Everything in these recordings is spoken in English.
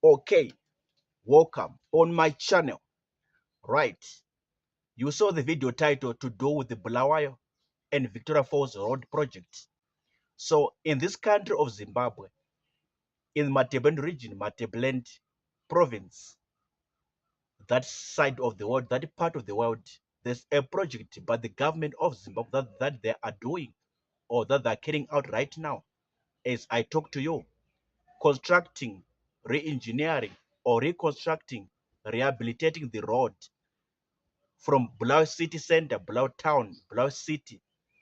Okay, welcome on my channel. Right, you saw the video title to do with the Bulawayo and Victoria Falls Road project. So in this country of Zimbabwe, in Matebeleland region, Matebeleland province, that side of the world, that part of the world, there's a project by the government of Zimbabwe that they are doing or that they're carrying out right now as I talk to you, constructing, re-engineering or reconstructing, rehabilitating the road from Bulawayo city center, Bulawayo town, Bulawayo city,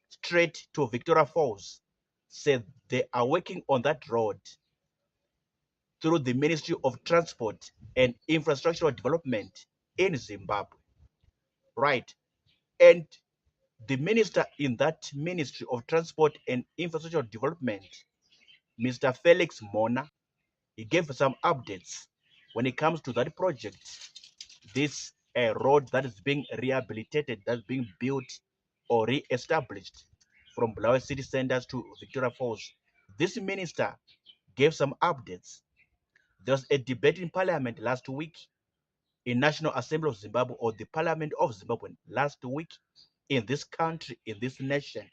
straight to Victoria Falls. Said they are working on that road through the Ministry of Transport and Infrastructural Development in Zimbabwe. Right. And the minister in that Ministry of Transport and Infrastructural Development, Mr. Felix Mona, he gave some updates when it comes to that project. This road that is being rehabilitated, that's being built or re-established from Bulawayo city centers to Victoria Falls. This minister gave some updates. There was a debate in Parliament last week, in National Assembly of Zimbabwe or the Parliament of Zimbabwe last week in this country, in this nation,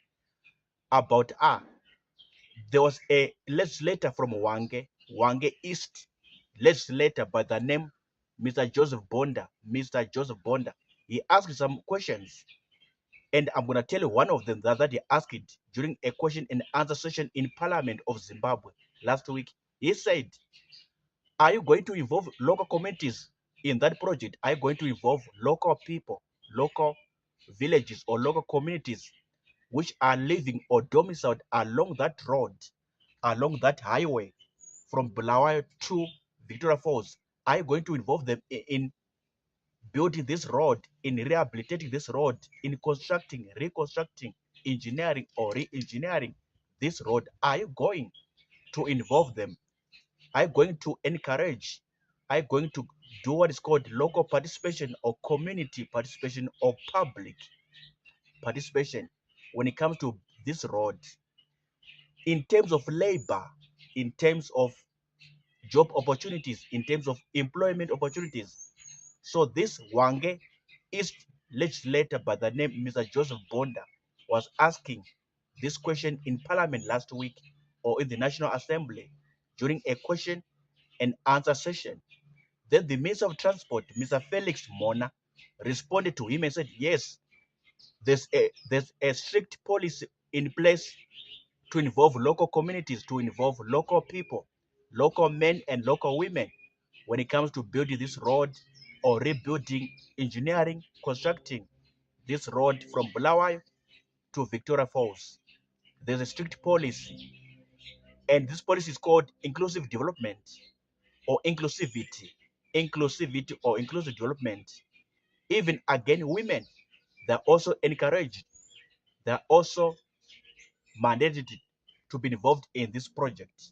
about there was a legislator from Wange East, legislator by the name Mr. Joseph Bonda. Mr. Joseph Bonda, he asked some questions, and I'm going to tell you one of them that he asked it during a question and answer session in Parliament of Zimbabwe last week. He said, are you going to involve local communities in that project? Are you going to involve local people, local villages or local communities which are living or domiciled along that road, along that highway from Bulawayo to Victoria Falls? Are you going to involve them in building this road, in rehabilitating this road, in constructing, reconstructing, engineering or re-engineering this road? Are you going to involve them? Are you going to encourage? Are you going to do what is called local participation or community participation or public participation when it comes to this road? In terms of labor, in terms of job opportunities, in terms of employment opportunities. So this Wange East legislator by the name Mr. Joseph Bonda was asking this question in Parliament last week or in the National Assembly during a question and answer session. Then the Minister of Transport, Mr. Felix Mona, responded to him and said, yes, there's a strict policy in place to involve local communities, to involve local people, local men and local women when it comes to building this road or rebuilding, engineering, constructing this road from Bulawayo to Victoria Falls. There's a strict policy, and this policy is called inclusive development or inclusivity. Inclusivity or inclusive development. Even again, women, they're also encouraged, they're also mandated to be involved in this project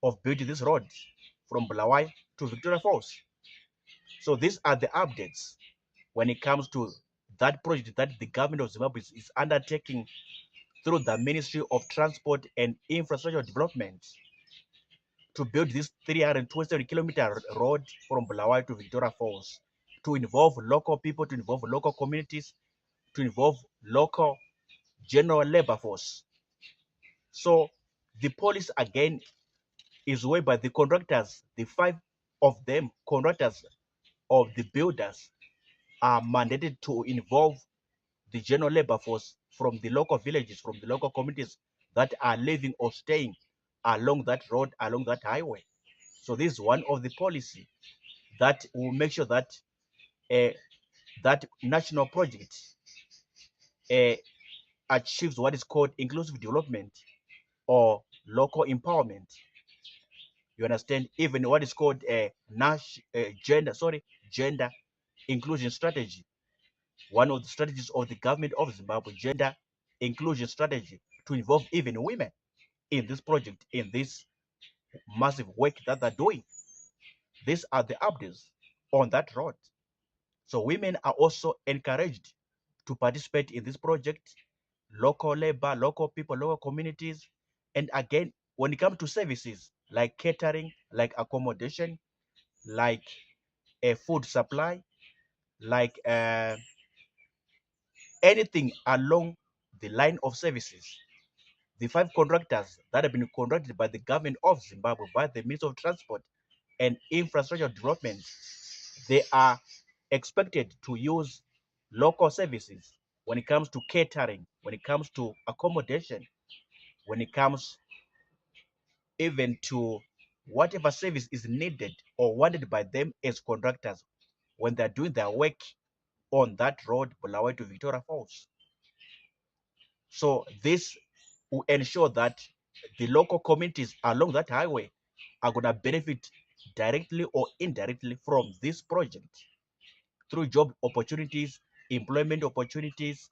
of building this road from Bulawayo to Victoria Falls. So these are the updates when it comes to that project that the government of Zimbabwe is undertaking through the Ministry of Transport and Infrastructure Development to build this 327-kilometer road from Bulawayo to Victoria Falls, to involve local people, to involve local communities, to involve local general labor force. So the police again is whereby the contractors, the 5 of them, contractors of the builders, are mandated to involve the general labor force from the local villages, from the local communities that are living or staying along that road, along that highway. So this is one of the policy that will make sure that that national project achieves what is called inclusive development or local empowerment. You understand? Even what is called a gender inclusion strategy. One of the strategies of the government of Zimbabwe, gender inclusion strategy, to involve even women in this project, in this massive work that they're doing. These are the updates on that road. So women are also encouraged to participate in this project, local labor, local people, local communities. And again, when it comes to services, like catering, like accommodation, like a food supply, like anything along the line of services. The 5 contractors that have been contracted by the government of Zimbabwe, by the Ministry of Transport and Infrastructure Development, they are expected to use local services when it comes to catering, when it comes to accommodation, when it comes even to whatever service is needed or wanted by them as contractors when they're doing their work on that road, Bulawayo to Victoria Falls. So this will ensure that the local communities along that highway are going to benefit directly or indirectly from this project through job opportunities, employment opportunities,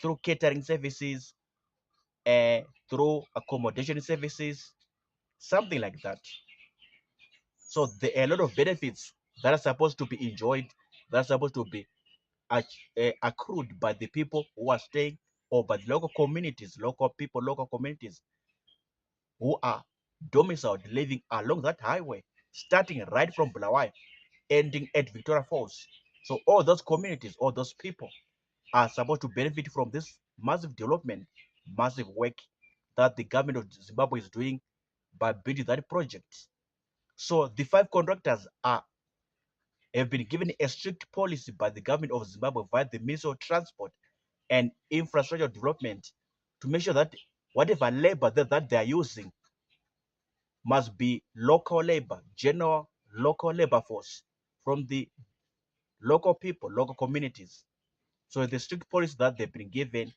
through catering services, through accommodation services, something like that. So there are a lot of benefits that are supposed to be enjoyed, that are supposed to be accrued by the people who are staying, or by the local communities, local people, local communities who are domiciled living along that highway, starting right from Bulawayo, ending at Victoria Falls. So all those communities, all those people are supposed to benefit from this massive development, massive work that the government of Zimbabwe is doing by building that project. So the 5 contractors have been given a strict policy by the government of Zimbabwe via the Ministry of Transport and Infrastructure Development to make sure that whatever labor that they are using must be local labor, general local labor force from the local people, local communities. So the strict policy that they've been given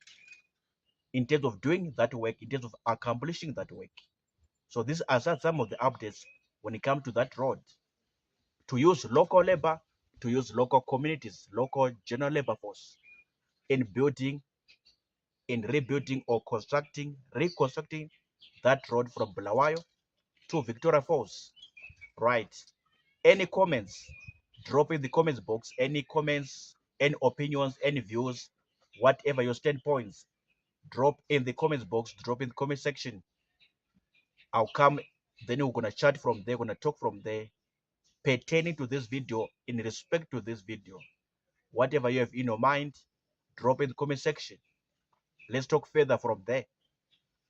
in terms of doing that work, in terms of accomplishing that work. So these are some of the updates when it comes to that road. To use local labor, to use local communities, local general labor force in building, in rebuilding or reconstructing that road from Bulawayo to Victoria Falls. Right. Any comments? Drop in the comments box. Any comments, any opinions, any views, whatever your standpoints, drop in the comments box, drop in the comment section. I'll come, then we're gonna chat from there, gonna talk from there, pertaining to this video, in respect to this video. Whatever you have in your mind, drop in the comment section. Let's talk further from there.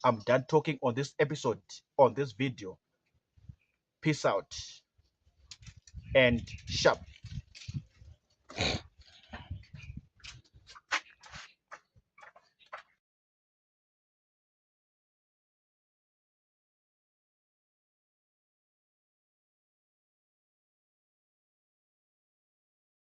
I'm done talking on this episode, on this video. Peace out and sharp.